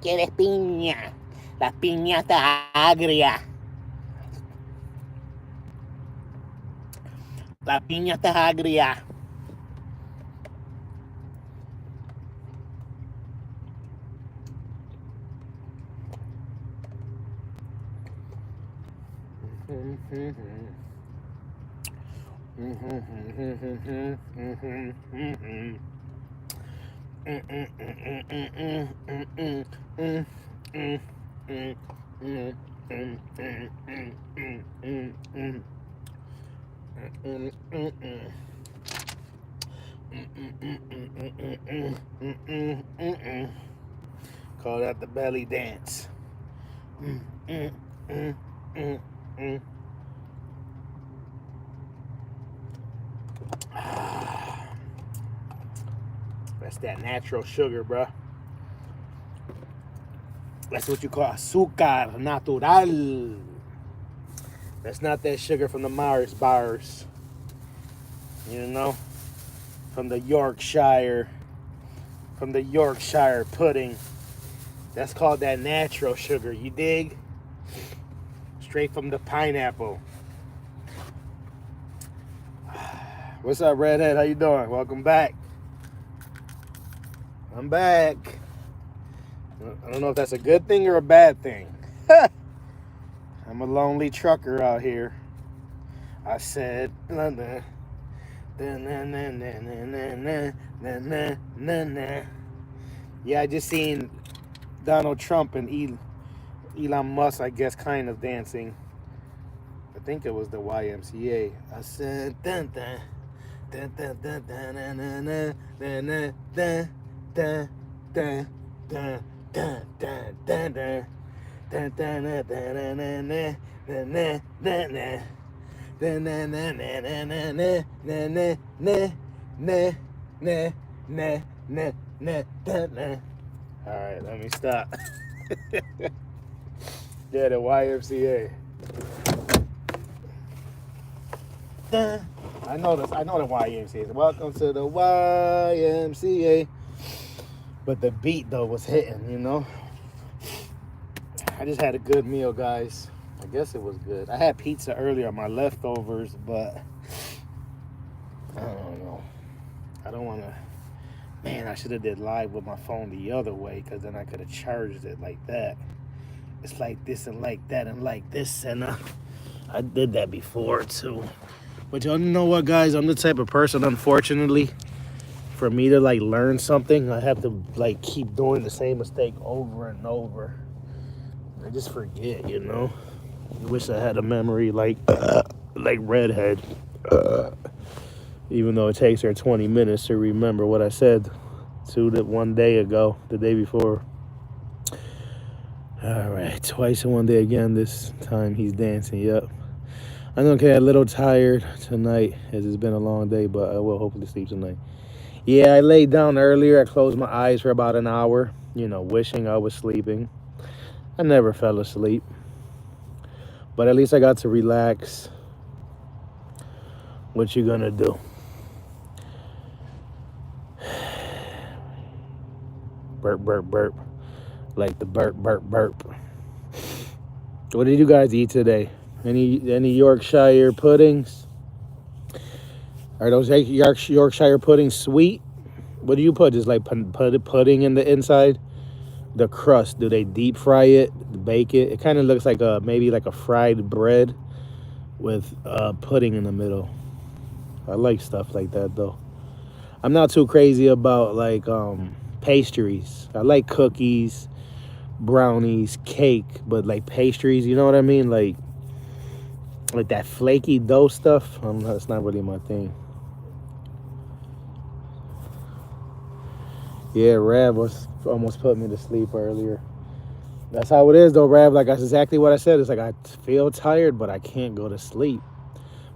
¿Quieres piña? La piña está agria. La piña está agria. Call that the belly dance. That's that natural sugar, bro. That's what you call azúcar natural. That's not that sugar from the Mars bars. You know? From the Yorkshire pudding. That's called that natural sugar, you dig? Straight from the pineapple. What's up, Redhead? How you doing? Welcome back. I'm back. I don't know if that's a good thing or a bad thing. I'm a lonely trucker out here. I said, yeah, I just seen Donald Trump and Elon Musk, I guess, kind of dancing. I think it was the YMCA. I said, dun dun dun dun dun dun dun dun dun dun dun dun dun dun dun dun. Dun, dun, dun, dun, dun, dun, dun, dun, dun. Dun, dun, dun, dun, dun, dun, dun, dun. All right, let me stop. Yeah, the YMCA. I know the YMCA. Welcome to the YMCA. But the beat though was hitting, you know. I just had a good meal, guys. I guess it was good. I had pizza earlier, my leftovers, but I don't know. I don't want to. Man, I should have did live with my phone the other way, because then I could have charged it like that. It's like this and like that and like this, and I did that before too. But you know what, guys? I'm the type of person, unfortunately, for me to like learn something, I have to like keep doing the same mistake over and over. I just forget, you know. I wish I had a memory like Redhead. Even though it takes her 20 minutes to remember what I said one day ago, the day before. All right, twice in one day again. This time he's dancing. Yep. I'm okay. A little tired tonight, as it's been a long day, but I will hopefully sleep tonight. Yeah, I laid down earlier. I closed my eyes for about an hour, wishing I was sleeping. I never fell asleep, but at least I got to relax. What you gonna do? Burp, burp, burp. Like the burp, burp, burp. What did you guys eat today? Any Yorkshire puddings? Are those Yorkshire puddings sweet? What do you put? Just like pudding in the inside? The crust, do they deep fry it, bake it? It kind of looks like maybe like a fried bread with pudding in the middle. I like stuff like that though. I'm not too crazy about like pastries. I like cookies, brownies, cake, but like pastries, you know what I mean? Like that flaky dough stuff. That's not really my thing. Yeah, Rav was almost put me to sleep earlier. That's how it is though, Rav. Like that's exactly what I said. It's like I feel tired, but I can't go to sleep.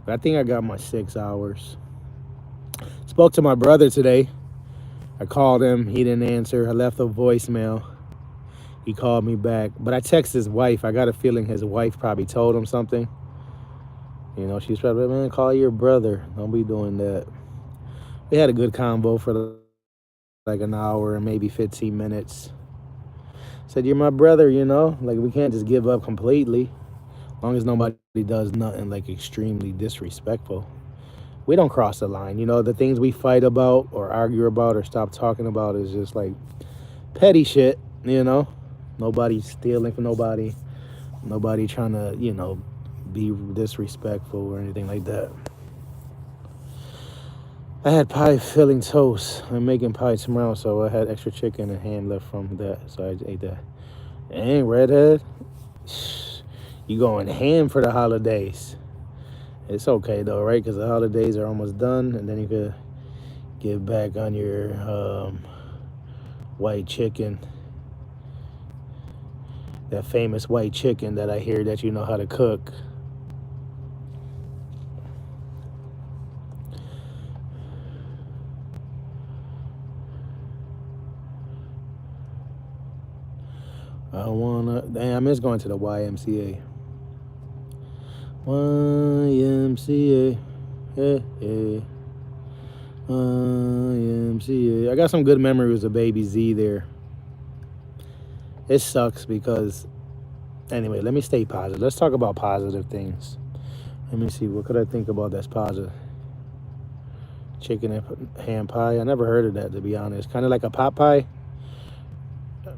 But I think I got my 6 hours. Spoke to my brother today. I called him. He didn't answer. I left a voicemail. He called me back. But I texted his wife. I got a feeling his wife probably told him something. She's probably, man, call your brother. Don't be doing that. We had a good convo for like an hour and maybe 15 minutes. Said, you're my brother, you know? Like, we can't just give up completely. As long as nobody does nothing, like, extremely disrespectful. We don't cross the line. You know, the things we fight about or argue about or stop talking about is just, like, petty shit, you know? Nobody stealing from nobody. Nobody trying to, you know, be disrespectful or anything like that. I had pie filling toast. I'm making pie tomorrow, so I had extra chicken and ham left from that, so I ate that. Dang, redhead, you going ham for the holidays? It's okay though, right? Because the holidays are almost done, and then you could get back on your white chicken, that famous white chicken that I hear that you know how to cook. I wanna. Damn, I miss going to the YMCA. YMCA. Hey, hey. YMCA. I got some good memories of Baby Z there. It sucks because. Anyway, let me stay positive. Let's talk about positive things. Let me see. What could I think about that's positive? Chicken and ham pie. I never heard of that, to be honest. Kind of like a pot pie.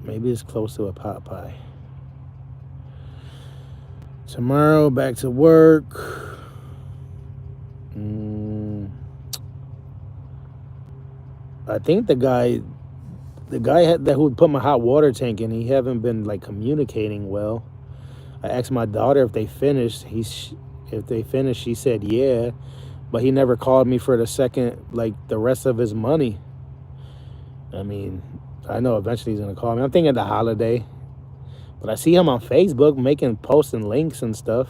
Maybe it's close to a pot pie. Tomorrow, back to work. I think the guy who put my hot water tank in, he haven't been like communicating well. I asked my daughter if they finished. If they finished, she said yeah, but he never called me for the rest of his money. I mean, I know eventually he's gonna call me. I'm thinking the holiday, but I see him on Facebook posting links and stuff.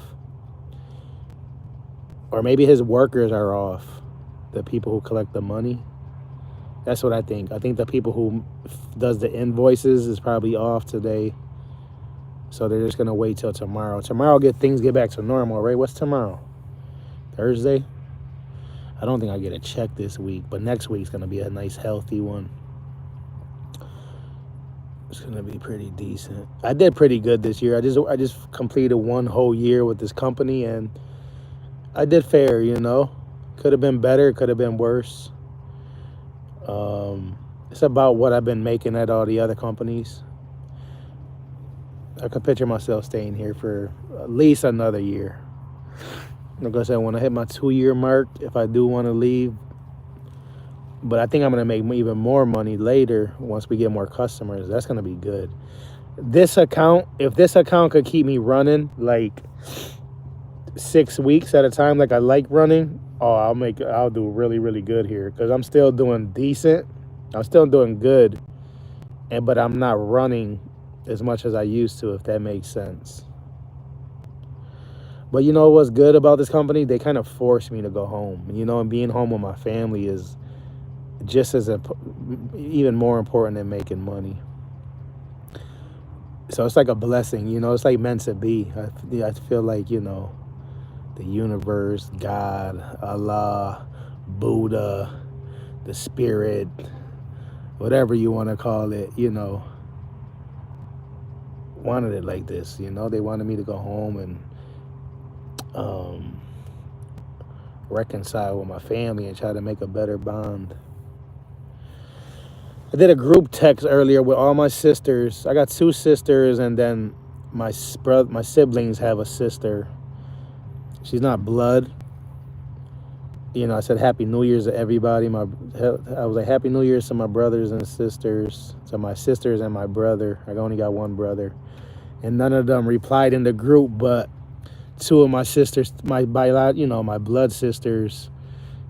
Or maybe his workers are off, the people who collect the money. That's what I think. I think the people who does the invoices is probably off today. So they're just going to wait till tomorrow. Tomorrow, things get back to normal, right? What's tomorrow? Thursday? I don't think I get a check this week, but next week's going to be a nice, healthy one. It's going to be pretty decent. I did pretty good this year. I just completed one whole year with this company, and I did fair, you know. Could have been better. Could have been worse. It's about what I've been making at all the other companies. I could picture myself staying here for at least another year. Like I said, when I hit my 2-year mark, if I do want to leave, but I think I'm going to make even more money later once we get more customers. That's going to be good. If this account could keep me running like 6 weeks at a time, like I like running, I'll do really, really good here, because I'm still doing decent. I'm still doing good, but I'm not running as much as I used to, if that makes sense. But you know what's good about this company? They kind of force me to go home, you know, and being home with my family is just as even more important than making money. So it's like a blessing, you know. It's like meant to be. I feel like, you know, the universe, God, Allah, Buddha, the spirit, whatever you want to call it, you know, wanted it like this, you know. They wanted me to go home and reconcile with my family and try to make a better bond. I did a group text earlier with all my sisters. I got 2 sisters, and then my siblings have a sister. She's not blood. You know, I said Happy New Year's to everybody. I was like, Happy New Year's to my brothers and sisters, to my sisters and my brother. I only got one brother. And none of them replied in the group, but 2 of my sisters, my blood sisters,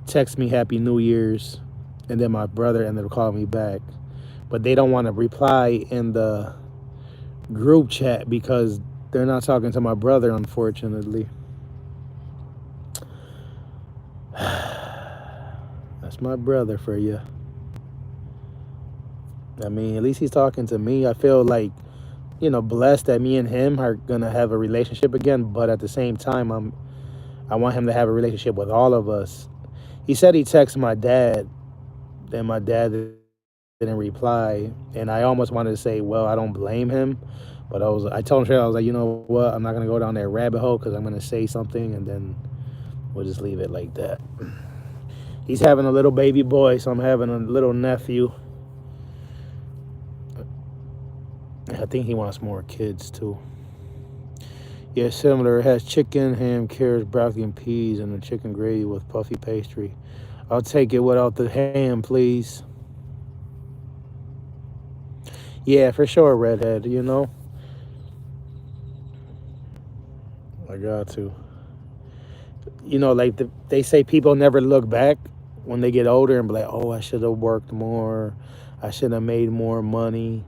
text me Happy New Year's, and then my brother ended up calling me back. But they don't want to reply in the group chat because they're not talking to my brother, unfortunately. That's my brother for you. I mean, at least he's talking to me. I feel like, you know, blessed that me and him are gonna have a relationship again, but at the same time, I want him to have a relationship with all of us. He said he texted my dad, and my dad didn't reply, and I almost wanted to say, well, I don't blame him, but I told him straight, I was like, you know what, I'm not gonna go down that rabbit hole because I'm gonna say something, and then we'll just leave it like that. He's having a little baby boy, so I'm having a little nephew. I think he wants more kids too. Yeah, similar. It has chicken, ham, carrots, broccoli, and peas, and a chicken gravy with puffy pastry. I'll take it without the ham, please. Yeah, for sure, redhead, you know? I got to. You know, like they say people never look back when they get older and be like, oh, I should have worked more. I should have made more money.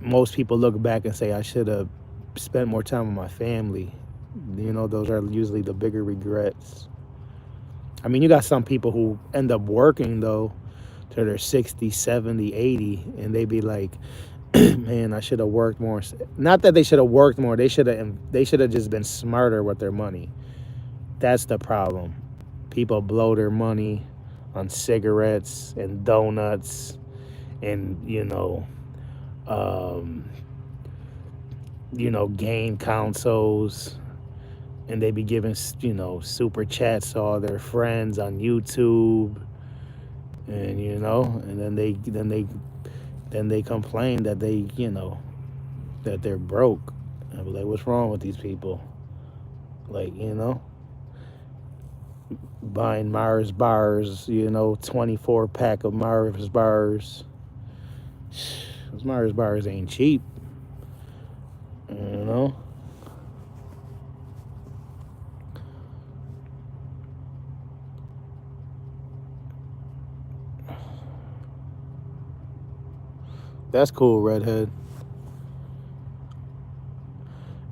Most people look back and say, I should have spent more time with my family. You know, those are usually the bigger regrets. I mean, you got some people who end up working, though, till they're 60, 70, 80, and they be like, man, I should have worked more. Not that they should have worked more. They should have just been smarter with their money. That's the problem. People blow their money on cigarettes and donuts and, game consoles, and they be giving, super chats to all their friends on YouTube, and then they complain that that they're broke. I was like, what's wrong with these people? Like, buying Mars bars, 24 pack of Mars bars. Those Mars bars ain't cheap, you know. That's cool, redhead.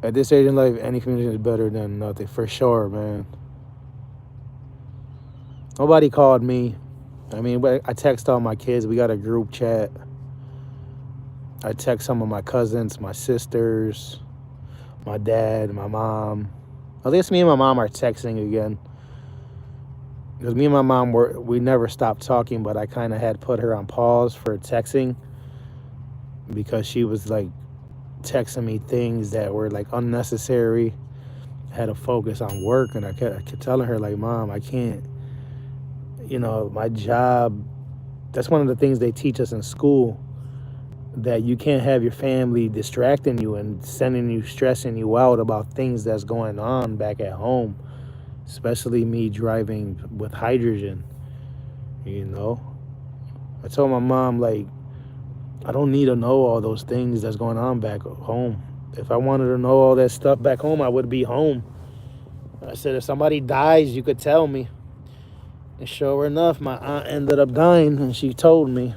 At this age in life, any community is better than nothing, for sure, man. Nobody called me. I mean, I text all my kids. We got a group chat. I text some of my cousins, my sisters, my dad, my mom. At least me and my mom are texting again. Because me and my mom, we never stopped talking, but I kind of had put her on pause for texting because she was like texting me things that were like unnecessary. I had to focus on work, and I kept telling her, like, Mom, I can't, my job, that's one of the things they teach us in school, that you can't have your family distracting you and stressing you out about things that's going on back at home, especially me driving with hydrogen. I told my mom, like, I don't need to know all those things that's going on back home. If I wanted to know all that stuff back home, I would be home. I said, if somebody dies, you could tell me. And sure enough, my aunt ended up dying, and she told me.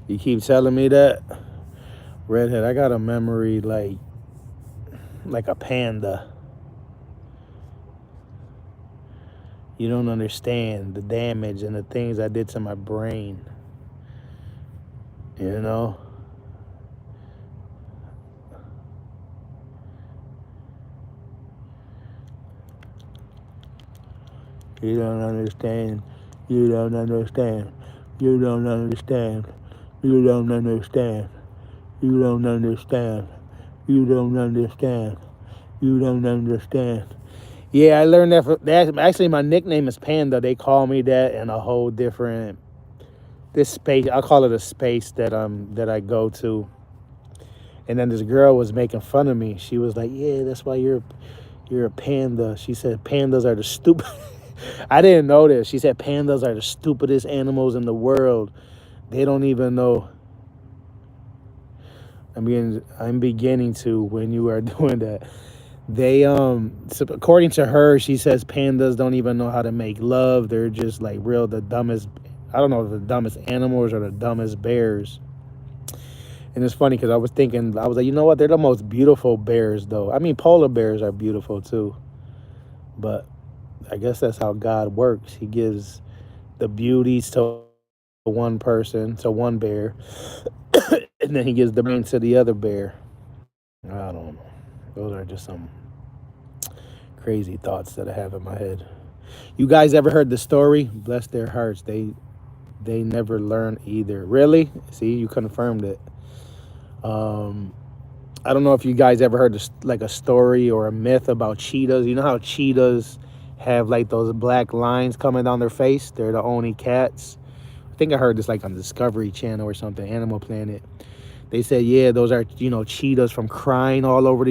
You keep telling me that, redhead, I got a memory like a panda. You don't understand the damage and the things I did to my brain. You don't understand. You don't understand. You don't understand. You don't understand. You don't understand. You don't understand. You don't understand. Yeah, I learned that. Actually, my nickname is Panda. They call me that in a whole different this space. I call it a space that I go to. And then this girl was making fun of me. She was like, "Yeah, that's why you're a panda." She said, "Pandas are the stupid." I didn't know this. She said, "Pandas are the stupidest animals in the world. They don't even know." I'm beginning to when you are doing that. They so according to her, she says pandas don't even know how to make love. They're just like the dumbest. I don't know if the dumbest animals or the dumbest bears. And it's funny because I was like, you know what? They're the most beautiful bears, though. I mean, polar bears are beautiful too, but I guess that's how God works. He gives the beauties to one person, to one bear, and then he gives the brain to the other bear. I don't know. Those are just some crazy thoughts that I have in my head. You guys ever heard the story? Bless their hearts. They never learn either. Really? See, you confirmed it. Um, I don't know if you guys ever heard like a story or a myth about cheetahs. You know how cheetahs have like those black lines coming down their face? They're the only cats. I think I heard this like on Discovery Channel or something, Animal Planet. They said, yeah, those are, cheetahs from crying all over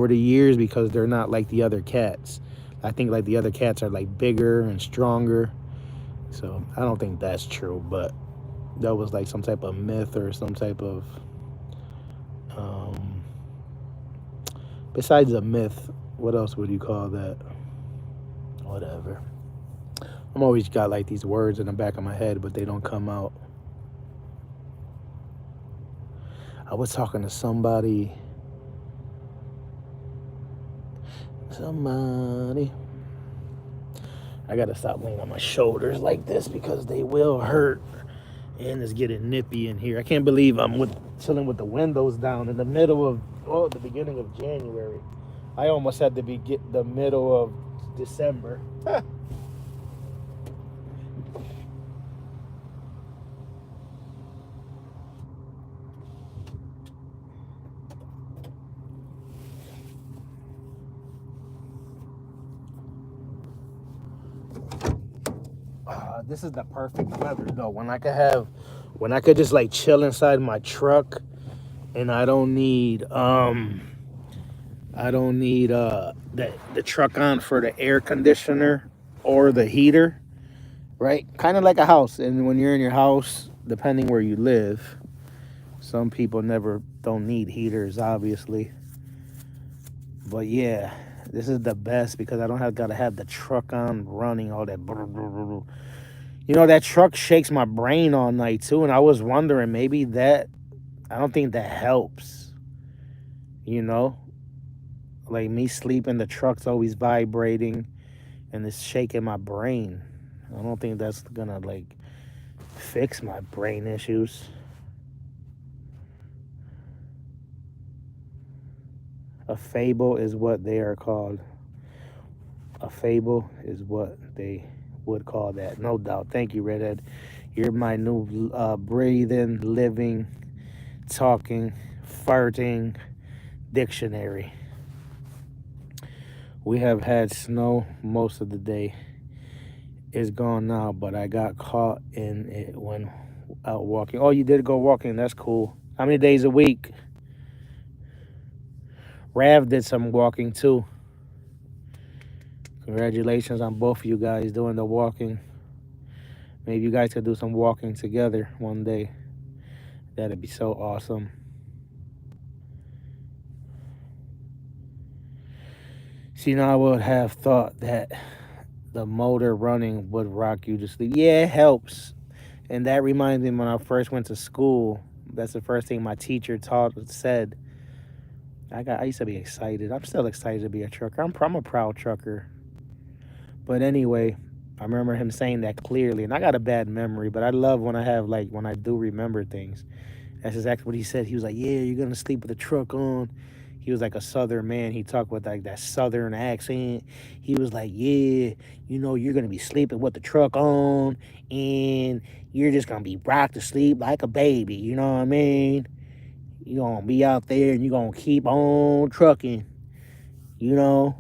the years because they're not like the other cats. I think like the other cats are like bigger and stronger. So I don't think that's true, but that was like some type of myth or some type of um, besides a myth, what else would you call that? Whatever. I'm always got like these words in the back of my head, but they don't come out. I was talking to somebody. I gotta stop laying on my shoulders like this because they will hurt. And it's getting nippy in here. I can't believe I'm chilling with the windows down in the middle of, the beginning of January. I almost had to be the middle of December. This is the perfect weather though. When I could just like chill inside my truck, and I don't need the truck on for the air conditioner or the heater, right? Kind of like a house. And when you're in your house, depending where you live, some people never don't need heaters, obviously. But yeah, this is the best because I don't have gotta have the truck on running all that. That truck shakes my brain all night too, and I was wondering maybe that I don't think that helps. You know, like me sleeping, the truck's always vibrating, and it's shaking my brain. I don't think that's gonna like fix my brain issues. A fable is what they are called. A fable is what they would call that, no doubt. Thank you, Redhead. You're my new breathing, living, talking, farting dictionary. We have had snow most of the day. It's gone now, but I got caught in it when out walking. Oh, you did go walking. That's cool. How many days a week? Rav did some walking too. Congratulations on both of you guys doing the walking. Maybe you guys could do some walking together one day. That'd be so awesome. See, now I would have thought that the motor running would rock you to sleep. Yeah, it helps. And that reminds me when I first went to school, that's the first thing my teacher said. I used to be excited. I'm still excited to be a trucker. I'm a proud trucker. But anyway, I remember him saying that clearly, and I got a bad memory, but I love when when I do remember things. That's exactly what he said. He was like, "Yeah, you're gonna sleep with the truck on." He was like a southern man. He talked with like that southern accent. He was like, "Yeah, you're gonna be sleeping with the truck on, and you're just gonna be rocked to sleep like a baby. You know what I mean? You're gonna be out there and you're gonna keep on trucking. You know,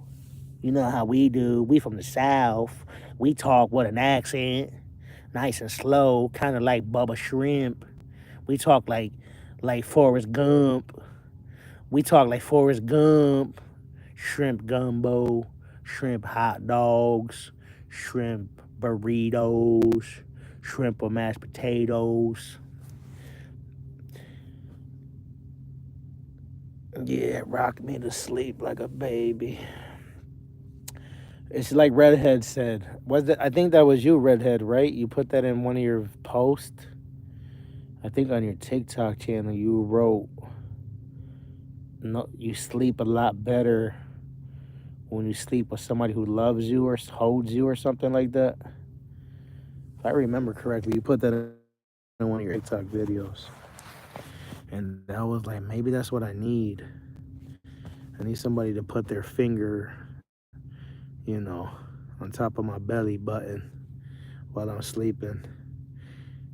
you know how we do. We from the South. We talk with an accent, nice and slow, kind of like Bubba Shrimp. We talk like Forrest Gump. We talk like Forrest Gump. Shrimp gumbo, shrimp hot dogs, shrimp burritos, shrimp with mashed potatoes. Yeah, rock me to sleep like a baby. It's like Redhead said. Was that? I think that was you, Redhead, right? You put that in one of your posts. I think on your TikTok channel you wrote, "No, you sleep a lot better when you sleep with somebody who loves you or holds you or something like that." If I remember correctly, you put that one of your TikTok videos. And I was like, maybe that's what I need. I need somebody to put their finger, you know, on top of my belly button while I'm sleeping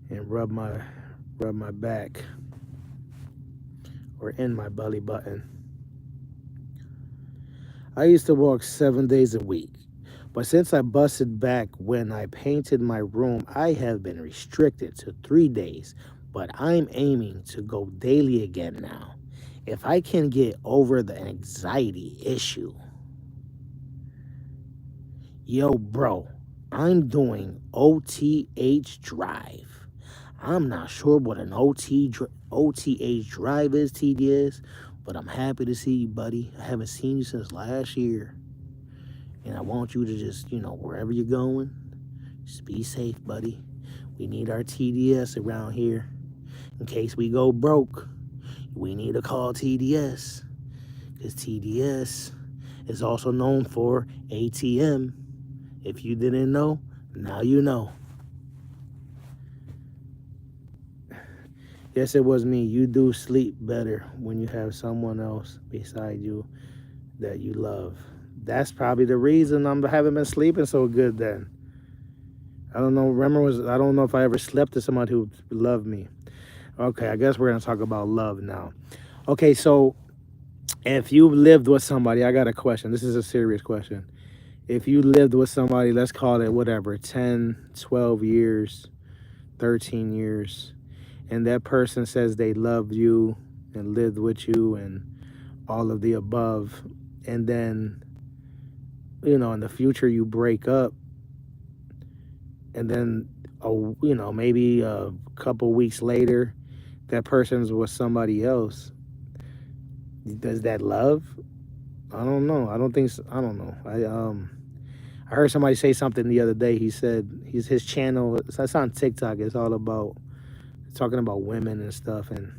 and rub my back or in my belly button. I used to walk 7 days a week, but since I busted back when I painted my room, I have been restricted to 3 days, but I'm aiming to go daily again now. If I can get over the anxiety issue. Yo, bro, I'm doing OTH drive. I'm not sure what an OTH drive is, TDS, but I'm happy to see you, buddy. I haven't seen you since last year. And I want you to just, wherever you're going, just be safe, buddy. We need our TDS around here. In case we go broke, we need to call TDS. Because TDS is also known for ATM. If you didn't know, now you know. Yes, it was me. You do sleep better when you have someone else beside you that you love. That's probably the reason I haven't been sleeping so good then. I don't know. I don't know if I ever slept with somebody who loved me. Okay, I guess we're going to talk about love now. Okay, so if you lived with somebody, I got a question. This is a serious question. If you lived with somebody, let's call it whatever, 10, 12 years, 13 years, and that person says they loved you and lived with you and all of the above, and then, in the future you break up, and then, maybe a couple weeks later, that person's with somebody else. Does that love? I don't know. I don't think so. I don't know. I heard somebody say something the other day. He said his channel, it's on TikTok. It's all about talking about women and stuff. And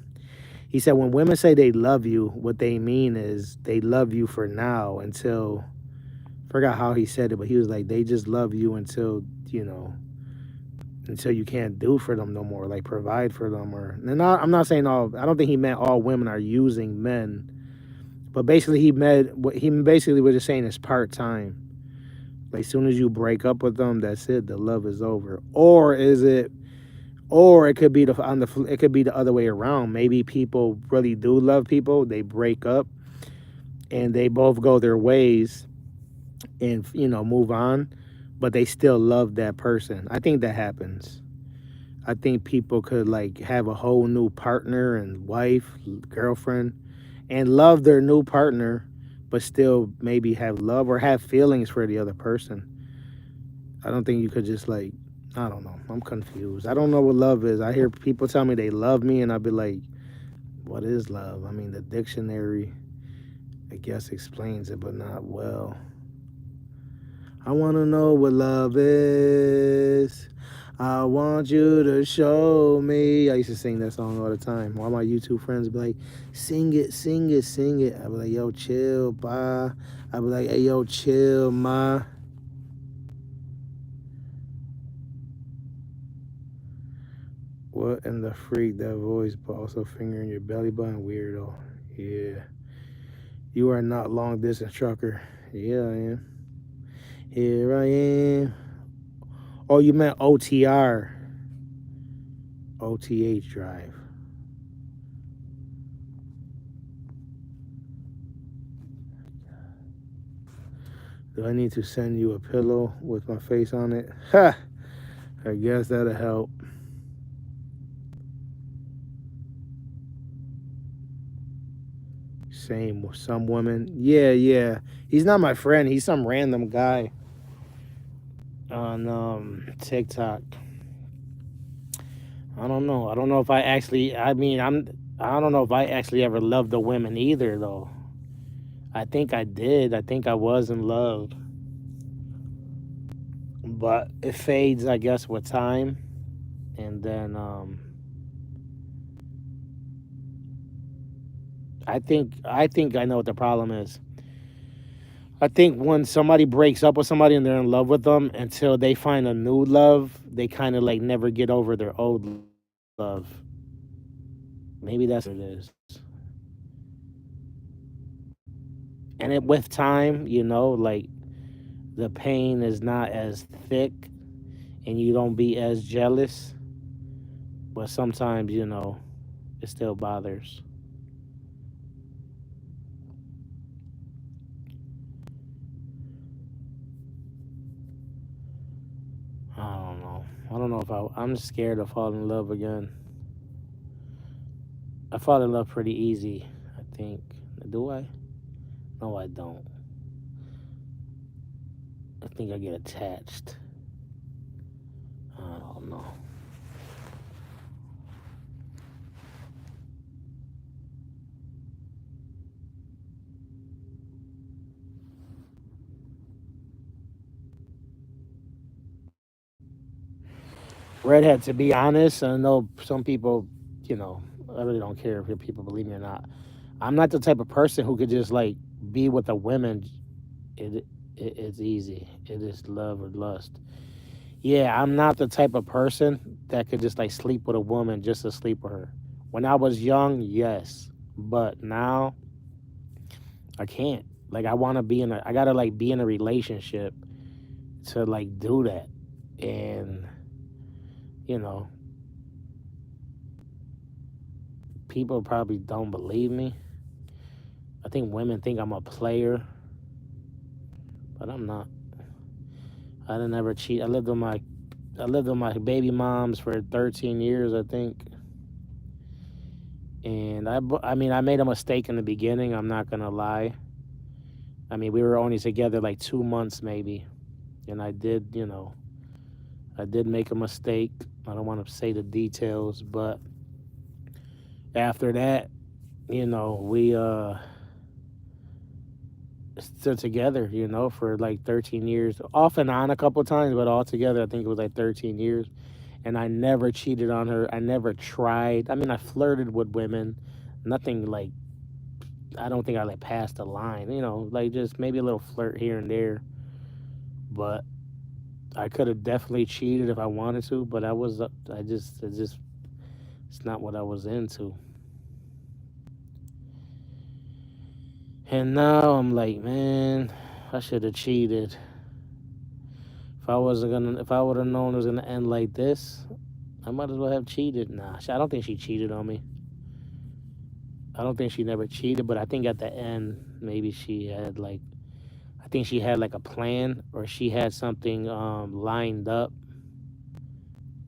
he said when women say they love you, what they mean is they love you for now until, I forgot how he said it, but he was like, they just love you until, until you can't do for them no more, like provide for them. I'm not saying I don't think he meant all women are using men, but basically he basically was just saying it's part-time. Like, as soon as you break up with them, that's it. The love is over. Or it could be the other way around. Maybe people really do love people. They break up, and they both go their ways, and move on, but they still love that person. I think that happens. I think people could have a whole new partner and wife, girlfriend, and love their new partner, but still maybe have love or have feelings for the other person. I don't think you could just I don't know. I'm confused. I don't know what love is. I hear people tell me they love me, and I'll be like, what is love? I mean, the dictionary, I guess, explains it, but not well. I want to know what love is. I want you to show me. I used to sing that song all the time. All my YouTube friends would be like, sing it, sing it, sing it. I'd be like, yo, chill, bye. I'd be like, hey, yo, chill, ma. What in the freak, that voice, but also fingering your belly button? Weirdo. Yeah. You are not long distance trucker. Yeah, I am. Here I am. Oh, you meant OTR. OTH drive. Do I need to send you a pillow with my face on it? Ha! I guess that'll help. Same with some women. Yeah. He's not my friend. He's some random guy on TikTok. I don't know. I don't know if I actually. I don't know if I actually ever loved the women either, though. I think I did. I think I was in love, but it fades, I guess, with time, and then I think I know what the problem is. I think when somebody breaks up with somebody and they're in love with them, until they find a new love, they kind of never get over their old love. Maybe that's what it is. And with time, like the pain is not as thick and you don't be as jealous, but sometimes, it still bothers. I don't know. I don't know if I'm scared to fall in love again. I fall in love pretty easy, I think. Do I? No, I don't. I think I get attached. I don't know. Redhead, to be honest, I know some people, you know, I really don't care if people believe me or not. I'm not the type of person who could just like be with a woman. It's easy. It is love or lust. Yeah, I'm not the type of person that could just like sleep with a woman just to sleep with her. When I was young, yes, but now I can't. Like I want to be in a. I gotta like be in a relationship to like do that, and you know, people probably don't believe me. I think women think I'm a player, but I'm not. I didn't ever cheat. I lived with my baby moms for 13 years, I think. And I mean, I made a mistake in the beginning. I'm not gonna lie. I mean, we were only together like 2 months maybe, and I did make a mistake. I don't want to say the details, but after that, we still together, for like 13 years, off and on a couple times, but all together, I think it was like 13 years. And I never cheated on her. I never tried. I mean, I flirted with women. Nothing like, I don't think I like passed the line, like just maybe a little flirt here and there. But I could have definitely cheated if I wanted to, but it's not what I was into. And now I'm like, man, I should have cheated. If I would have known it was gonna end like this, I might as well have cheated. Nah, I don't think she cheated on me. I don't think she never cheated, but I think at the end, maybe I think she had like a plan or she had something lined up.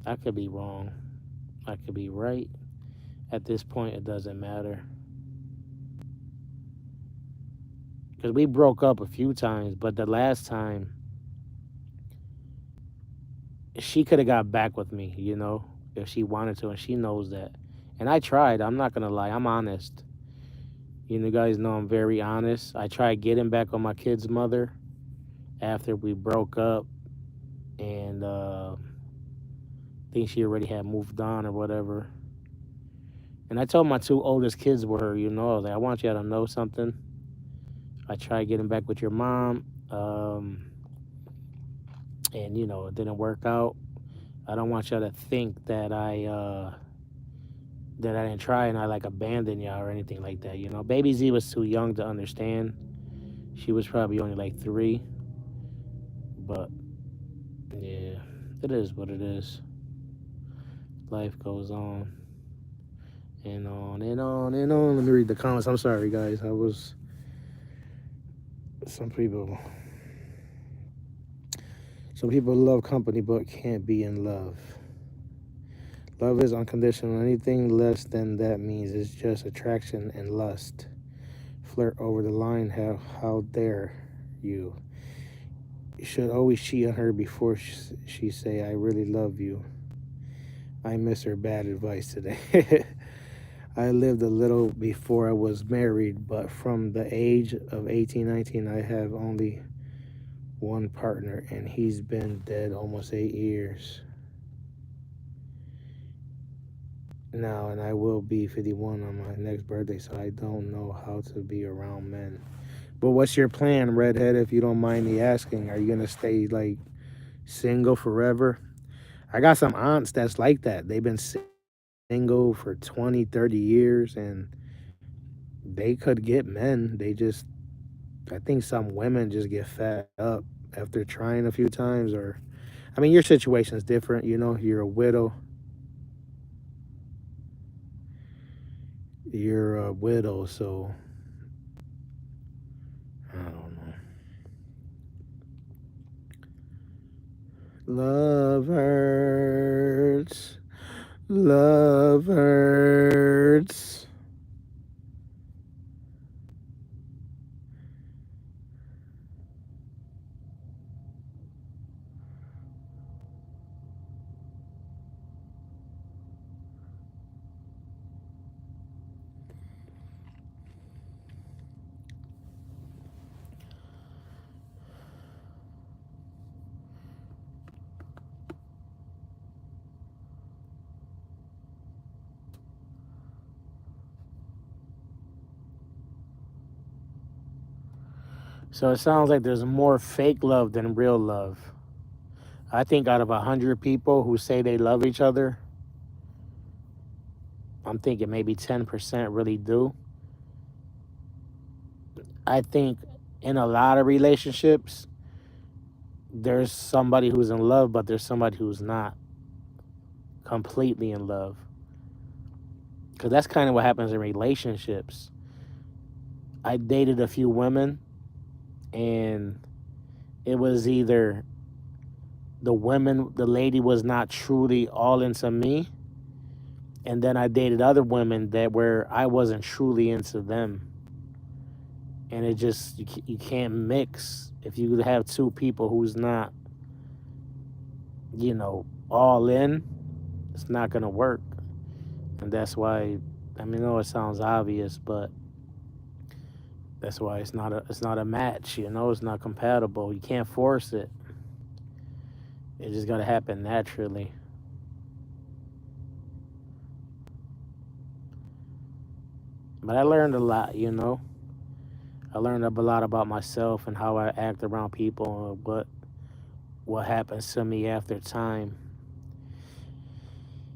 I could be wrong. I could be right. At this point, it doesn't matter. Because we broke up a few times, but the last time, she could have got back with me, if she wanted to, and she knows that. And I tried. I'm not going to lie. I'm honest. You guys know I'm very honest. I tried getting back on my kid's mother after we broke up, and I think she already had moved on or whatever. And I told my two oldest kids were her, I was like, I want you to know something. I tried getting back with your mom, and it didn't work out. I don't want y'all to think that I didn't try and I like abandoned y'all or anything like that. Baby Z was too young to understand. She was probably only like 3, but yeah, it is what it is. Life goes on and on and on and on. Let me read the comments. I'm sorry, guys. Some people, some people love company but can't be in love. Love is unconditional. Anything less than that means it's just attraction and lust. Flirt over the line. How dare you? You should always cheat on her before she say, I really love you. I miss her bad advice today. I lived a little before I was married, but from the age of 18, 19, I have only one partner, and he's been dead almost 8 years now, and I will be 51 on my next birthday, so I don't know how to be around men. But what's your plan, Redhead, if you don't mind me asking? Are you going to stay, like, single forever? I got some aunts that's like that. They've been single for 20, 30 years and they could get men. I think some women just get fed up after trying a few times. Or, I mean, your situation is different. You're a widow. So I don't know. Love hurts. Love hurts. So it sounds like there's more fake love than real love. I think out of 100 people who say they love each other, I'm thinking maybe 10% really do. I think in a lot of relationships, there's somebody who's in love, but there's somebody who's not completely in love. Because that's kind of what happens in relationships. I dated a few women, and it was either the lady was not truly all into me, and then I dated other women that where I wasn't truly into them. And it just, you can't mix. If you have two people who's not, all in, it's not gonna work. And that's why, I mean, I know it sounds obvious, but that's why it's not a match. It's not compatible. You can't force it. It just gotta happen naturally. But I learned a lot. I learned a lot about myself and how I act around people and what happens to me after time.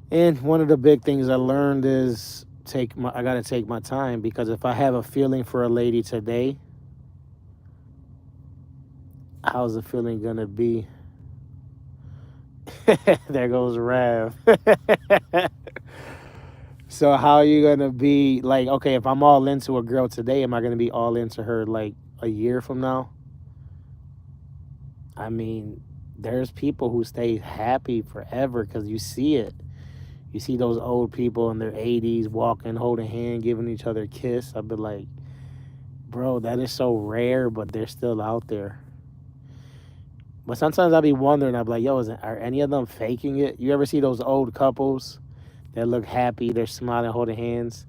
And one of the big things I learned is I gotta take my time, because if I have a feeling for a lady today, how's the feeling gonna be? There goes Rav. So how are you gonna be like, okay, if I'm all into a girl today, am I gonna be all into her like a year from now? I mean, there's people who stay happy forever because you see it. You see those old people in their 80s walking, holding hand, giving each other a kiss. I'd be like, bro, that is so rare, but they're still out there. But sometimes I'll be wondering, I'll be like, yo, are any of them faking it? You ever see those old couples that look happy, they're smiling, holding hands?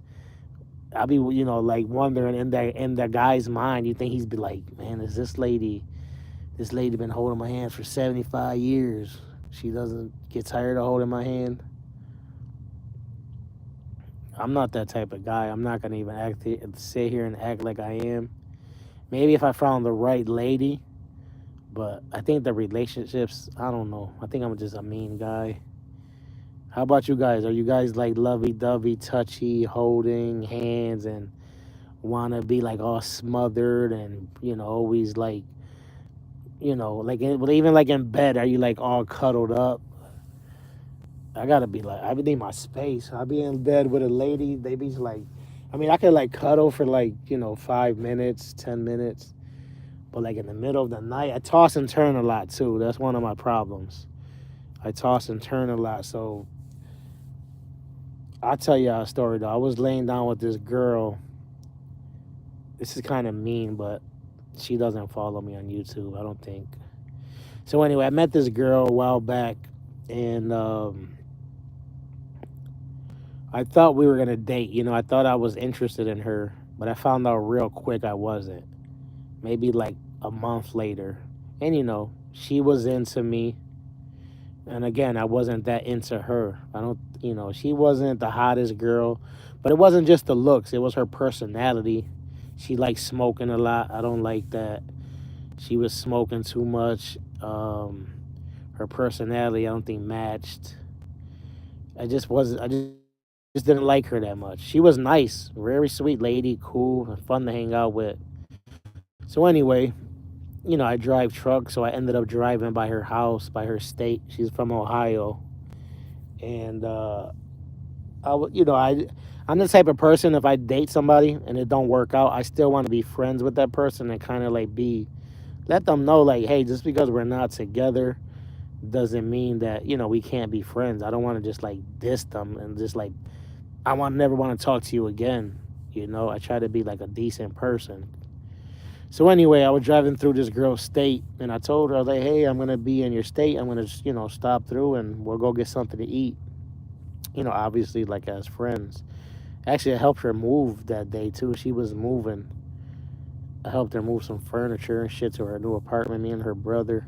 I'll be, like wondering in the guy's mind, you think he's be like, man, is this lady been holding my hand for 75 years? She doesn't get tired of holding my hand? I'm not that type of guy. I'm not gonna even sit here and act like I am. Maybe if I found the right lady, but I think the relationships, I don't know. I think I'm just a mean guy. How about you guys? Are you guys like lovey-dovey, touchy, holding hands, and wanna be like all smothered and always like even like in bed? Are you like all cuddled up? I gotta be like, I need my space. I'll be in bed with a lady. They be like, I mean, I could like cuddle for like 5 minutes, 10 minutes. But like in the middle of the night, I toss and turn a lot too. That's one of my problems. I toss and turn a lot. So I'll tell you a story though. I was laying down with this girl. This is kind of mean, but she doesn't follow me on YouTube, I don't think. So anyway, I met this girl a while back, and I thought we were gonna date. I thought I was interested in her, but I found out real quick I wasn't. Maybe like a month later. And she was into me. And again, I wasn't that into her. I don't, she wasn't the hottest girl, but it wasn't just the looks, it was her personality. She liked smoking a lot. I don't like that. She was smoking too much. Her personality, I don't think matched. I just just didn't like her that much. She was nice, very sweet lady, cool, and fun to hang out with. So anyway, I drive truck, so I ended up driving by her house, by her state. She's from Ohio, and I'm the type of person, if I date somebody and it don't work out, I still want to be friends with that person and kind of like let them know like, hey, just because we're not together doesn't mean that we can't be friends. I don't want to just like diss them and just like I want never want to talk to you again. I try to be like a decent person. So anyway, I was driving through this girl's state, and I told her, I was like, hey, I'm gonna be in your state. I'm gonna stop through and we'll go get something to eat. Obviously like as friends. Actually, I helped her move that day too. She was moving. I helped her move some furniture and shit to her new apartment. Me and her brother.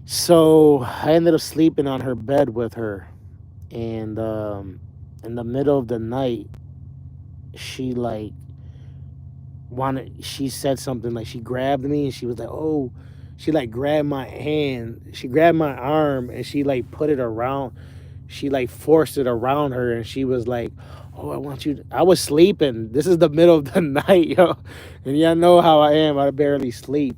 So I ended up sleeping on her bed with her, and in the middle of the night, she like she said something like she grabbed me and she was like, oh, she like grabbed my hand, she grabbed my arm and she like put it around, she like forced it around her and she was like, oh, I want you I was sleeping, this is the middle of the night, yo, and y'all know how I am, I barely sleep.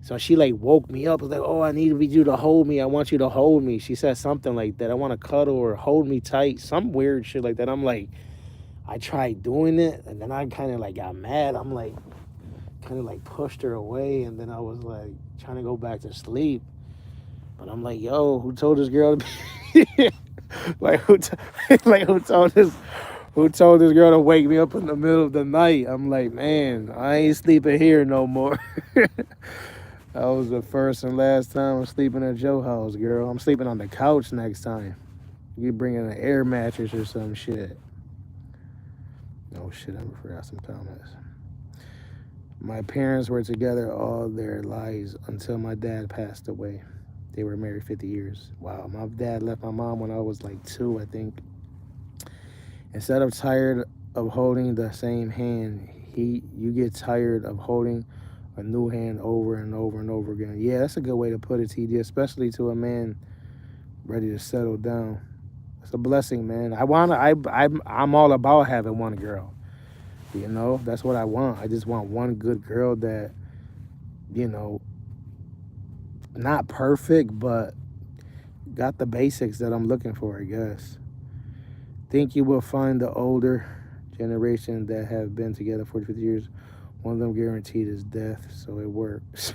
So she like woke me up, was like, oh, I need you to hold me, I want you to hold me. She said something like that, I want to cuddle or hold me tight, some weird shit like that. I'm like, I tried doing it and then I kind of like got mad. I'm like, kind of like pushed her away, and then I was like trying to go back to sleep. But I'm like, yo, who told this girl to be like like who told this girl to wake me up in the middle of the night? I'm like, man, I ain't sleeping here no more. That was the first and last time I'm sleeping at your house, girl. I'm sleeping on the couch next time. You bring in an air mattress or some shit. Oh shit, I forgot some comments. My parents were together all their lives until my dad passed away. They were married 50 years. Wow, my dad left my mom when I was like 2, I think. Instead of tired of holding the same hand, you get tired of holding a new hand over and over and over again. Yeah, that's a good way to put it, TD, especially to a man ready to settle down. It's a blessing, man. I'm all about having one girl. That's what I want. I just want one good girl that, you know, not perfect, but got the basics that I'm looking for, I guess. Think you will find the older generation that have been together 40, 50 years. One of them guaranteed is death, so it works.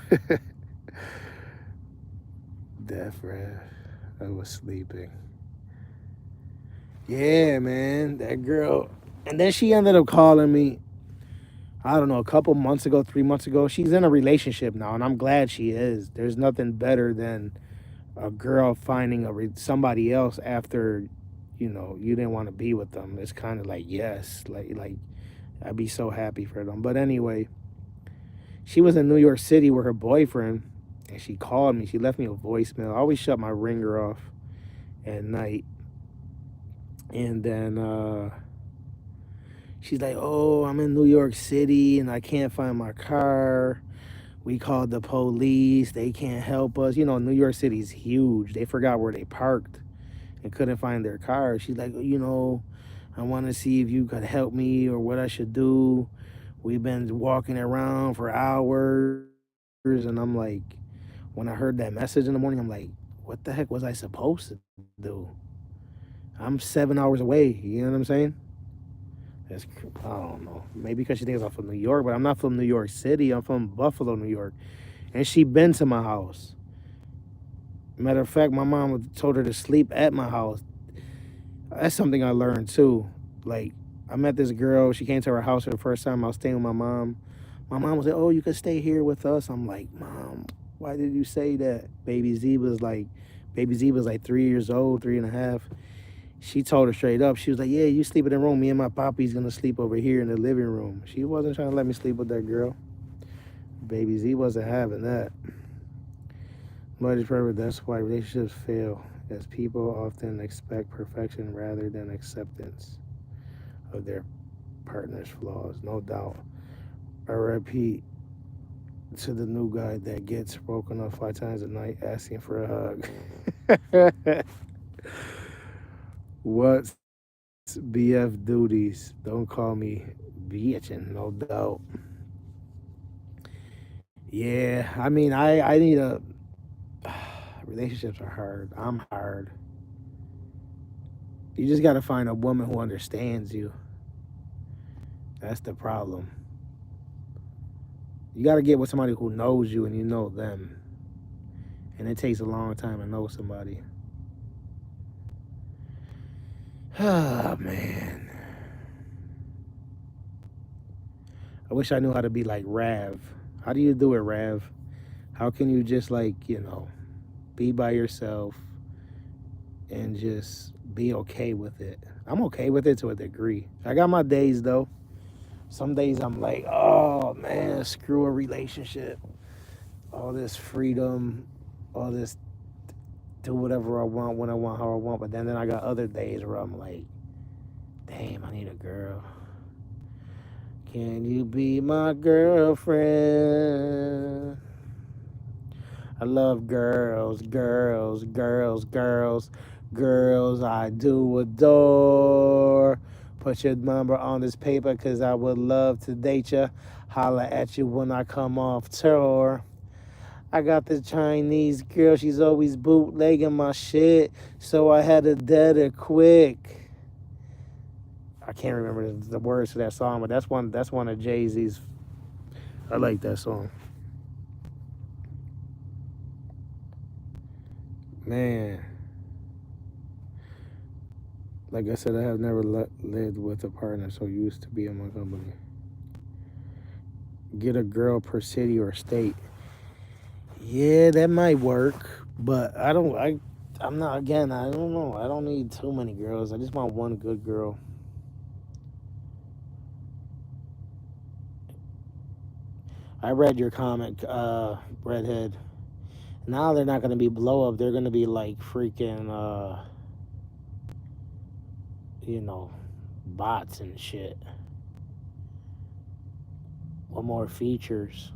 Death, Rev. I was sleeping. Yeah, man, that girl. And then she ended up calling me, I don't know, a couple months ago, 3 months ago. She's in a relationship now, and I'm glad she is. There's nothing better than a girl finding somebody else after, you didn't want to be with them. It's kind of like, yes, like I'd be so happy for them. But anyway, she was in New York City with her boyfriend, and she called me. She left me a voicemail. I always shut my ringer off at night. And then she's like, oh, I'm in New York City and I can't find my car. We called the police. They can't help us. New York City's huge. They forgot where they parked and couldn't find their car. She's like, I want to see if you could help me or what I should do. We've been walking around for hours. And I'm like, when I heard that message in the morning, I'm like, what the heck was I supposed to do? I'm 7 hours away. You know what I'm saying? I don't know. Maybe because she thinks I'm from New York, but I'm not from New York City. I'm from Buffalo, New York. And she been to my house. Matter of fact, my mom told her to sleep at my house. That's something I learned too. Like, I met this girl. She came to our house for the first time. I was staying with my mom. My mom was like, oh, you could stay here with us. I'm like, Mom, why did you say that? Baby Z was like 3 years old, 3.5. She told her straight up. She was like, yeah, you sleep in the room. Me and my poppy's going to sleep over here in the living room. She wasn't trying to let me sleep with that girl. Baby Z wasn't having that. But it's perfect. That's why relationships fail, as people often expect perfection rather than acceptance of their partner's flaws. No doubt. I repeat to the new guy that gets broken up 5 times a night asking for a hug. What BF duties. Don't call me bitchin', no doubt. Yeah, I mean, I need a. Relationships are hard. I'm hard. You just gotta find a woman who understands you. That's the problem. You gotta get with somebody who knows you and you know them. And it takes a long time to know somebody. Ah, man. I wish I knew how to be like Rav. How do you do it, Rav? How can you just like, be by yourself and just be okay with it? I'm okay with it to a degree. I got my days though. Some days I'm like, oh man, screw a relationship. All this freedom, all this do whatever I want, when I want, how I want. But then I got other days where I'm like, damn, I need a girl. Can you be my girlfriend? I love girls, girls, girls, girls, girls I do adore. Put your number on this paper because I would love to date you. Holla at you when I come off tour. I got the Chinese girl, she's always bootlegging my shit, so I had to dead her quick. I can't remember the words to that song, but that's one of Jay-Z's. I like that song. Man. Like I said, I have never lived with a partner so used to be in my company. Get a girl per city or state. Yeah, that might work, but I'm not, again, I don't know. I don't need too many girls. I just want one good girl. I read your comment, Redhead. Now they're not going to be blow up. They're going to be like freaking, bots and shit. What more features?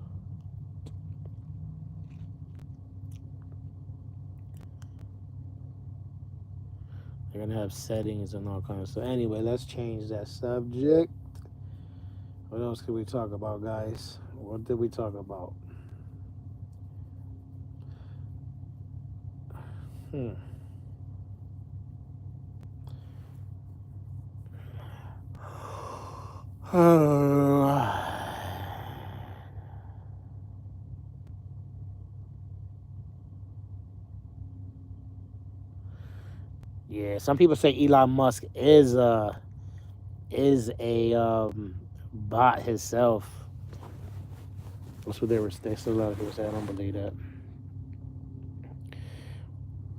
They're going to have settings and all kinds of stuff. Anyway, let's change that subject. What else could we talk about, guys? What did we talk about? Yeah, some people say Elon Musk is a bot himself. That's what they still a lot of people say. I don't believe that.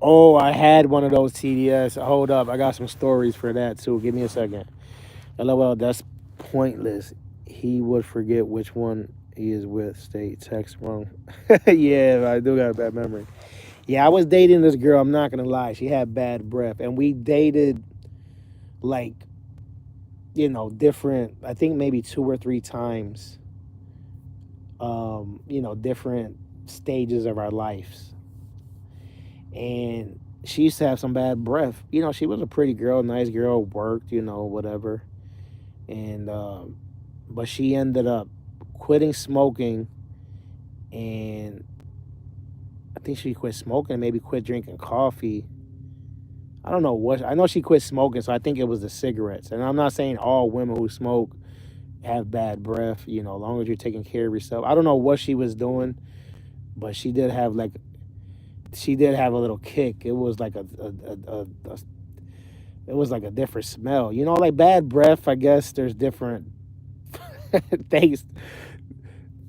Oh, I had one of those TDS. Hold up, I got some stories for that too. Give me a second. LOL, that's pointless. He would forget which one he is with. State text wrong. Yeah, I do got a bad memory. Yeah, I was dating this girl. I'm not gonna lie. She had bad breath, and we dated like, different. I think maybe 2 or 3 times. Different stages of our lives, and she used to have some bad breath. She was a pretty girl, nice girl, worked, whatever, and but she ended up quitting smoking, and I think she quit smoking, maybe quit drinking coffee. I don't know what. I know she quit smoking, so I think it was the cigarettes. And I'm not saying all women who smoke have bad breath, as long as you're taking care of yourself. I don't know what she was doing, but she did have a little kick. It was like it was like a different smell. Like bad breath, I guess there's different things.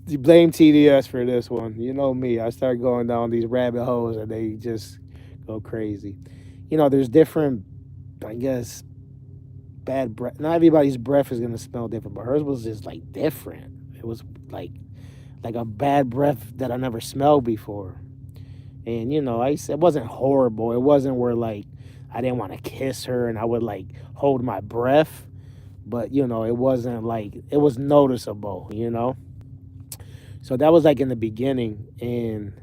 You blame TDS for this one. You know me. I start going down these rabbit holes and they just go crazy. There's different, I guess, bad breath. Not everybody's breath is gonna smell different, but hers was just like different. It was like a bad breath that I never smelled before. And it wasn't horrible. It wasn't where like I didn't want to kiss her and I would like hold my breath, but it wasn't like, it was noticeable. So that was like in the beginning, and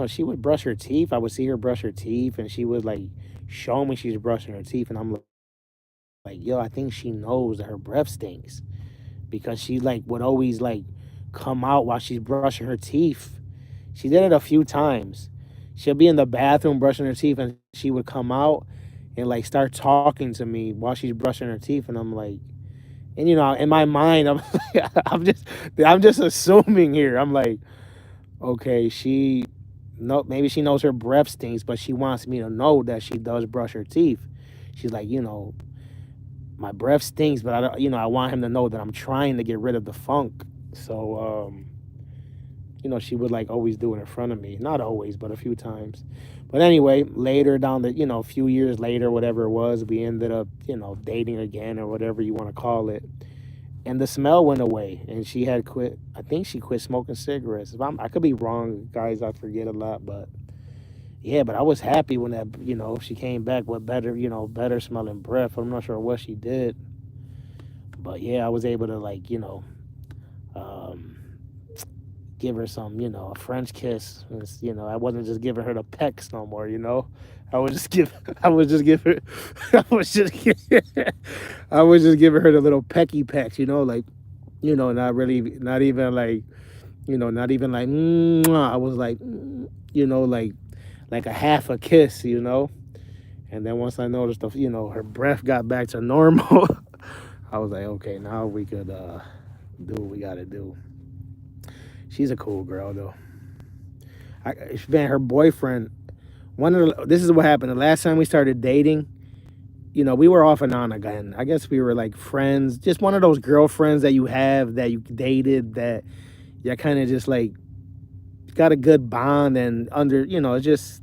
she would brush her teeth. I would see her brush her teeth, and she would like show me she's brushing her teeth, and I'm like, like, yo, I think she knows that her breath stinks because she like would always like come out while she's brushing her teeth. She did it a few times. She'll be in the bathroom brushing her teeth and she would come out and like start talking to me while she's brushing her teeth, and I'm like, and you know, in my mind, I'm just assuming here. I'm like, okay, she no, maybe she knows her breath stinks, but she wants me to know that she does brush her teeth. She's like, you know, my breath stinks, but I don't, you know, I want him to know that I'm trying to get rid of the funk. So, you know, she would like always do it in front of me. Not always, but a few times. But anyway, later down the, you know, a few years later, whatever it was, we ended up, you know, dating again or whatever you want to call it. And the smell went away, and she had quit. I think she quit smoking cigarettes. I could be wrong, guys. I forget a lot, but yeah. But I was happy when that, you know, she came back with better, you know, better smelling breath. I'm not sure what she did, but yeah, I was able to like, you know, um, give her some, you know, a French kiss. You know, I wasn't just giving her the pecks no more. You know, I was just give, I was just give her, I was just, I was just giving her the little pecky pecks. You know, like, you know, not really, not even like, you know, not even like, I was like, you know, like a half a kiss. You know, and then once I noticed, the, you know, her breath got back to normal, I was like, okay, now we could do what we gotta do. She's a cool girl though. Man, her boyfriend. This is what happened. The last time we started dating, you know, we were off and on again. I guess we were like friends, just one of those girlfriends that you have that you dated that you kind of just like got a good bond and under, you know, it's just.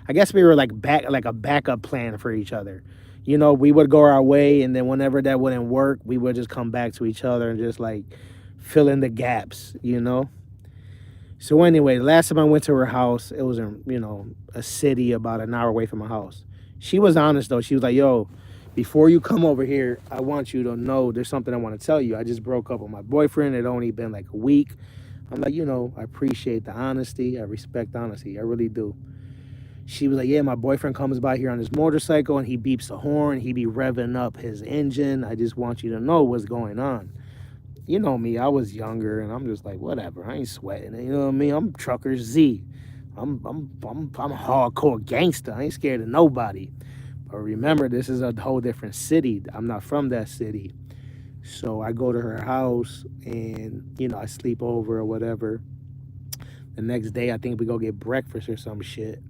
I guess we were like a backup plan for each other. You know, we would go our way, and then whenever that wouldn't work, we would just come back to each other and just like fill in the gaps. You know. So anyway, the last time I went to her house, it was in, you know, a city about an hour away from my house. She was honest though. She was like, "Yo, before you come over here, I want you to know there's something I want to tell you. I just broke up with my boyfriend. It only been like a week." I'm like, you know, I appreciate the honesty. I respect honesty. I really do. She was like, "Yeah, my boyfriend comes by here on his motorcycle and he beeps the horn. He be revving up his engine. I just want you to know what's going on." You know me, I was younger, and I'm just like, whatever. I ain't sweating it. You know what I mean? I'm Trucker Z. I'm a hardcore gangster. I ain't scared of nobody. But remember, this is a whole different city. I'm not from that city. So I go to her house, and you know, I sleep over or whatever. The next day, I think we go get breakfast or some shit.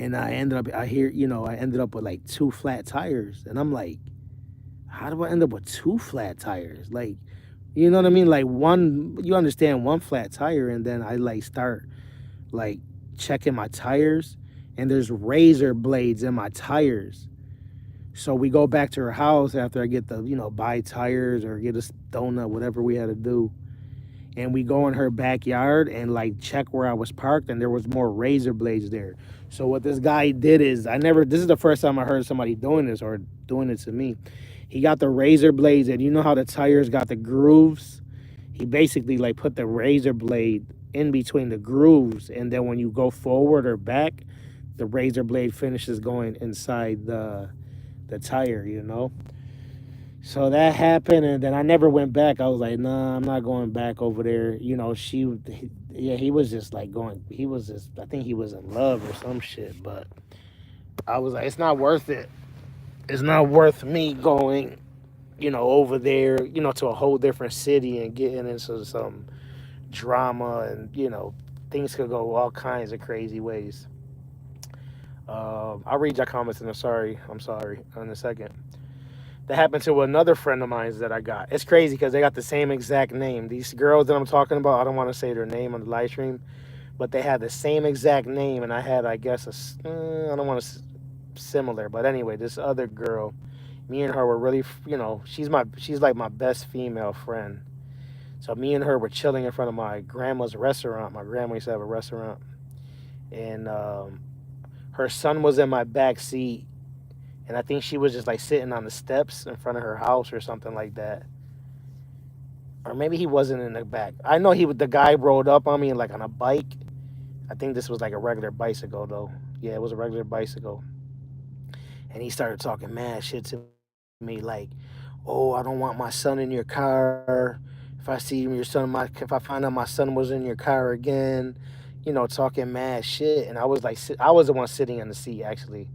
And I ended up with like two flat tires, and I'm like, how do I end up with two flat tires? Like, you know what I mean? Like one, you understand, one flat tire, and then I like start like checking my tires, and there's razor blades in my tires. So we go back to her house after I get the, you know, buy tires or get a donut, whatever we had to do. And we go in her backyard and like check where I was parked, and there was more razor blades there. So what this guy did is, this is the first time I heard somebody doing this or doing it to me. He got the razor blades, and you know how the tires got the grooves? He basically like put the razor blade in between the grooves, and then when you go forward or back, the razor blade finishes going inside the tire, you know? So that happened, and then I never went back. I was like, nah, I'm not going back over there. You know, yeah, he was just like he was just, I think he was in love or some shit, but I was like, it's not worth it. It's not worth me going, you know, over there, you know, to a whole different city and getting into some drama, and, you know, things could go all kinds of crazy ways. I'll read your comments in I'm sorry, in a second. That happened to another friend of mine that I got. It's crazy because they got the same exact name. These girls that I'm talking about, I don't want to say their name on the live stream, but they had the same exact name, and I had, I guess, I don't want to similar, but anyway, this other girl, me and her were really, you know, she's like my best female friend. So me and her were chilling in front of my grandma's restaurant. My grandma used to have a restaurant, and her son was in my back seat, and I think she was just like sitting on the steps in front of her house or something like that. Or maybe he wasn't in the back. I know the guy rode up on me like on a bike. I think this was like a regular bicycle though. Yeah, it was a regular bicycle. And he started talking mad shit to me like, "Oh, I don't want my son in your car. If I see your son, if I find out my son was in your car again, talking mad shit." And I was like, I was the one sitting in the seat actually,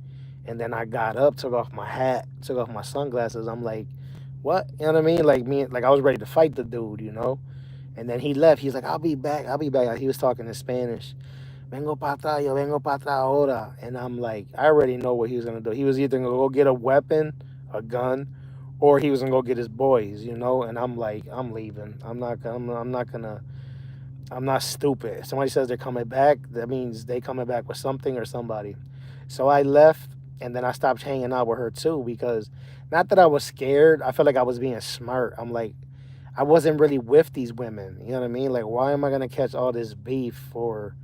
and then I got up, took off my hat, took off my sunglasses. I'm like, "What?" You know what I mean? Like me, like I was ready to fight the dude. And then he left. He's like, "I'll be back. I'll be back." Like, he was talking in Spanish. Vengo para atrás, yo vengo para atrás ahora. And I'm like, I already know what he was gonna do. He was either gonna go get a weapon, a gun, or he was gonna go get his boys. And I'm like, I'm leaving. I'm not stupid. If somebody says they're coming back, that means they coming back with something or somebody. So I left, and then I stopped hanging out with her too because, not that I was scared. I felt like I was being smart. I'm like, I wasn't really with these women. You know what I mean? Like, why am I gonna catch all this beef for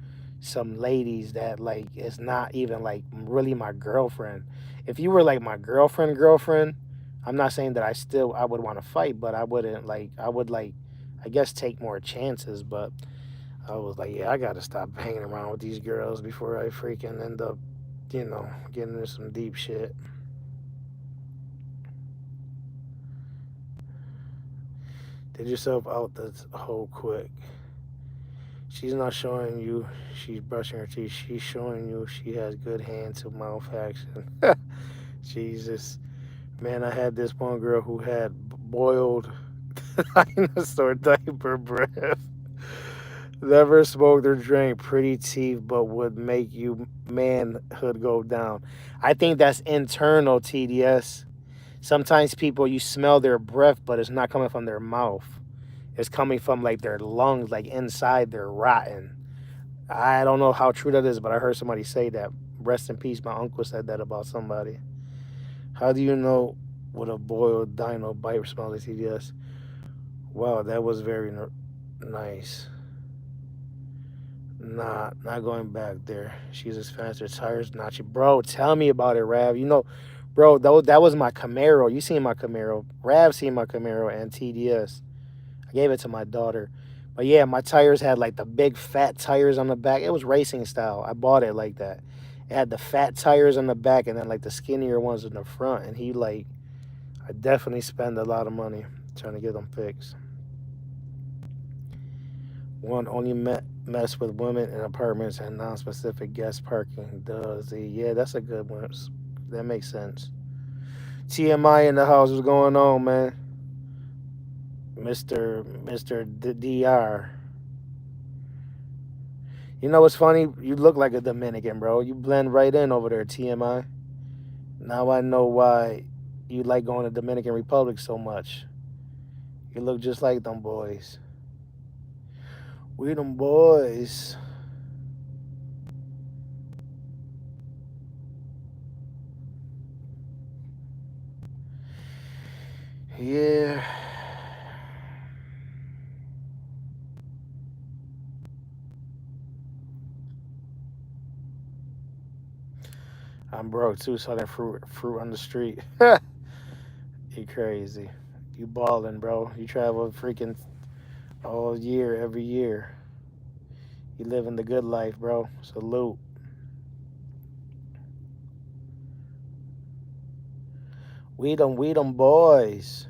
some ladies that like is not even like really my girlfriend? If you were like my girlfriend, I'm not saying that I would want to fight, but I wouldn't like I would like I guess take more chances. But I was like, yeah, I gotta stop hanging around with these girls before I freaking end up, getting into some deep shit. Did yourself out the hole quick. She's not showing you she's brushing her teeth. She's showing you she has good hand to mouth action. Jesus. Man, I had this one girl who had boiled dinosaur diaper breath. Never smoked or drank pretty teeth, but would make you manhood go down. I think that's internal TDS. Sometimes people, you smell their breath, but it's not coming from their mouth. It's coming from like their lungs, like inside they're rotten. I don't know how true that is, but I heard somebody say that. Rest in peace. My uncle said that about somebody. How do you know what a boiled dino bite smells like? TDS? Wow, that was very nice. Not going back there. She's as fast as tires. Nachi, bro, tell me about it, Rav. Bro, that was my Camaro. You seen my Camaro? Rav seen my Camaro and TDS. I gave it to my daughter. But yeah, my tires had like the big fat tires on the back. It was racing style. I bought it like that. It had the fat tires on the back and then like the skinnier ones in the front. And I definitely spend a lot of money trying to get them fixed. One only mess with women in apartments and non-specific guest parking. Does he? Yeah, that's a good one. That makes sense. TMI in the house. What's going on, man? Mister Dr. You know what's funny? You look like a Dominican, bro. You blend right in over there, TMI. Now I know why you like going to Dominican Republic so much. You look just like them boys. We them boys. Yeah. I'm broke too, selling fruit on the street. You crazy. You balling, bro. You travel freaking all year, every year. You living the good life, bro. Salute. We them boys.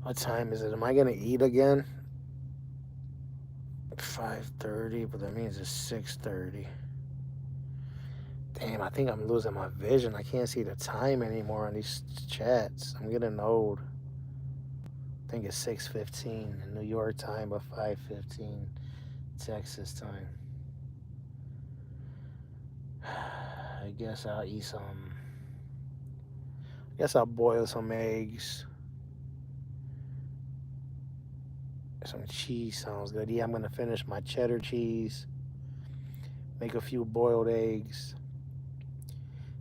What time is it? Am I gonna eat again? 5:30, but that means it's 6:30. Damn, I think I'm losing my vision. I can't see the time anymore on these chats. I'm getting old. I think it's 6:15 in New York time, but 5:15 Texas time. I guess I'll eat some. I guess I'll boil some eggs. Some cheese sounds good. Yeah, I'm gonna finish my cheddar cheese. Make a few boiled eggs.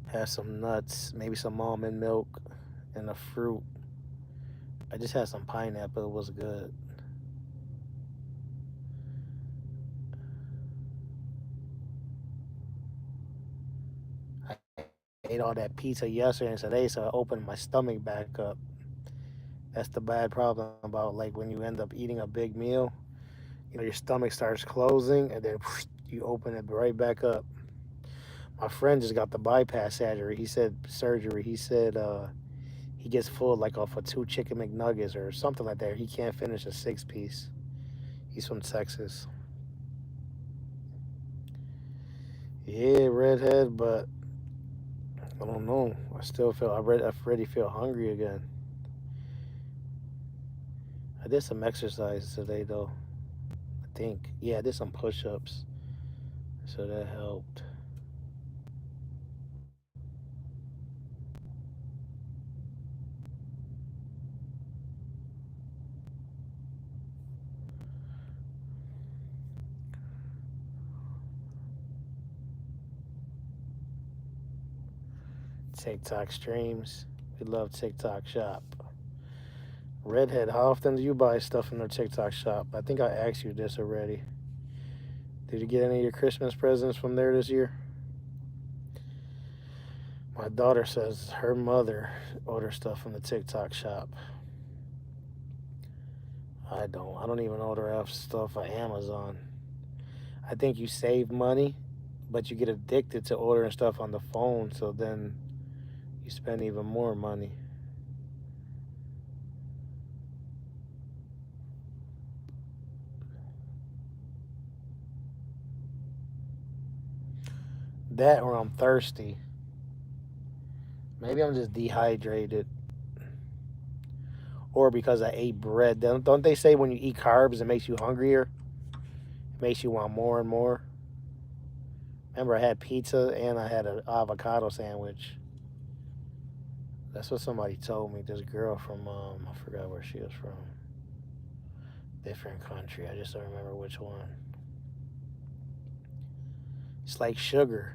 Have some nuts, maybe some almond milk, and a fruit. I just had some pineapple. It was good. ate all that pizza yesterday and today, so I opened my stomach back up. That's the bad problem about like when you end up eating a big meal. Your stomach starts closing and then you open it right back up. My friend just got the bypass surgery. He said he gets full like off of two chicken McNuggets or something like that. He can't finish a six piece. He's from Texas. Yeah, redhead, but I don't know. I already feel hungry again. I did some exercise today though. I think. Yeah, I did some push ups. So that helped. TikTok streams. We love TikTok shop. Redhead, how often do you buy stuff from their TikTok shop? I think I asked you this already. Did you get any of your Christmas presents from there this year? My daughter says her mother orders stuff from the TikTok shop. I don't. I don't even order stuff on Amazon. I think you save money, but you get addicted to ordering stuff on the phone, so then you spend even more money. That or I'm thirsty. Maybe I'm just dehydrated. Or because I ate bread. Don't they say when you eat carbs it makes you hungrier? It makes you want more and more. Remember I had pizza and I had an avocado sandwich. That's what somebody told me. This girl from I forgot where she was from. Different country. I just don't remember which one. It's like sugar.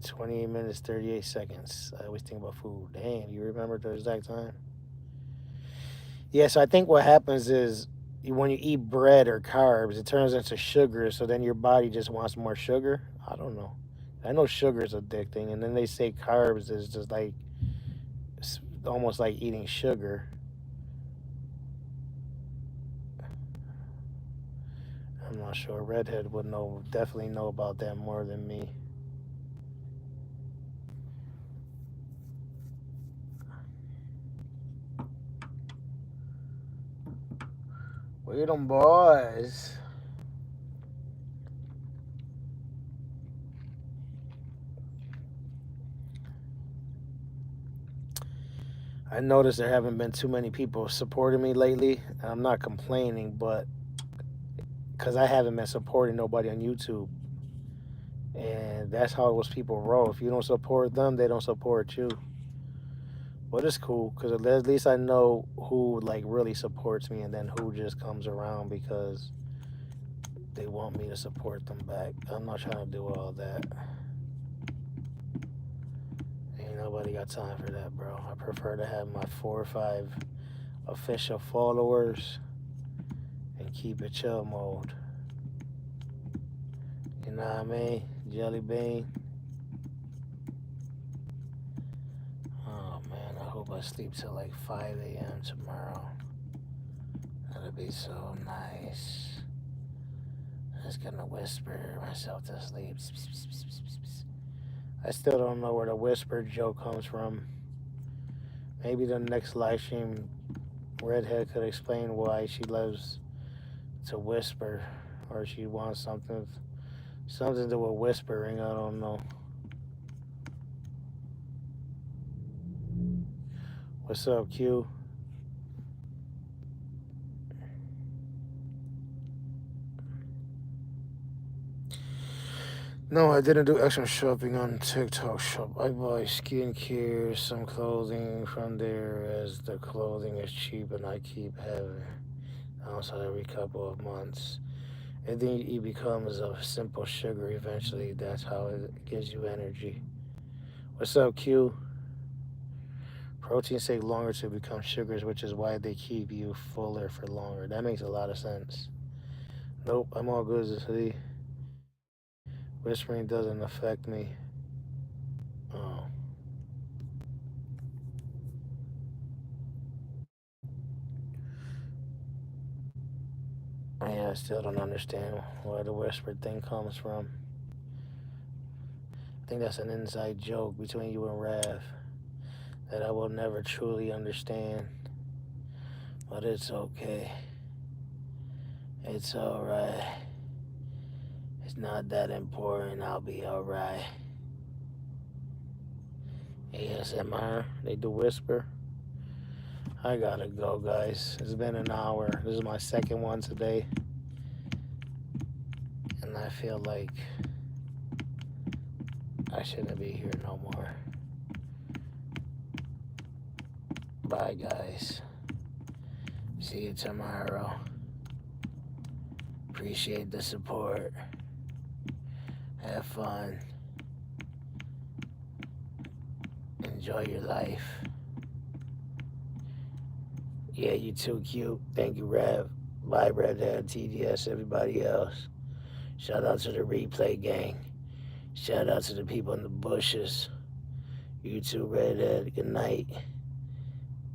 28 minutes, 38 seconds. I always think about food. Damn, you remember the exact time? Yeah, so I think what happens is when you eat bread or carbs, it turns into sugar, so then your body just wants more sugar. I don't know. I know sugar is addicting, and then they say carbs is just like almost like eating sugar. I'm not sure. Redhead would definitely know about that more than me. We them boys. I noticed there haven't been too many people supporting me lately. I'm not complaining, but because I haven't been supporting nobody on YouTube. And that's how most people roll. If you don't support them, they don't support you. But it's cool because at least I know who like really supports me and then who just comes around because they want me to support them back. I'm not trying to do all that. Ain't nobody got time for that, bro. I prefer to have my 4 or 5 official followers and keep it chill mode. You know what I mean? Jelly bean. Oh man, I hope I sleep till like 5 a.m. tomorrow. That'll be so nice. I'm just gonna whisper myself to sleep. I still don't know where the whisper joke comes from. Maybe the next live stream, Redhead could explain why she loves to whisper, or she wants something to do with whispering. I don't know. What's up, Q? No, I didn't do extra shopping on TikTok shop. I buy skincare, some clothing from there as the clothing is cheap and I keep having outside every couple of months. And then it becomes a simple sugar eventually. That's how it gives you energy. What's up, Q? Proteins take longer to become sugars, which is why they keep you fuller for longer. That makes a lot of sense. Nope, I'm all good, Zahidi. Whispering doesn't affect me. Oh. Yeah, I still don't understand where the whisper thing comes from. I think that's an inside joke between you and Rav that I will never truly understand. But it's okay. It's alright. It's not that important. I'll be alright. ASMR, they do whisper. I gotta go, guys. It's been an hour. This is my second one today. And I feel like I shouldn't be here no more. Bye, guys. See you tomorrow. Appreciate the support. Have fun. Enjoy your life. Yeah, you too cute. Thank you, Rev. Bye, Red Dad, TDS, everybody else. Shout out to the replay gang. Shout out to the people in the bushes. You too, Red Dad. Good night.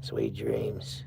Sweet dreams.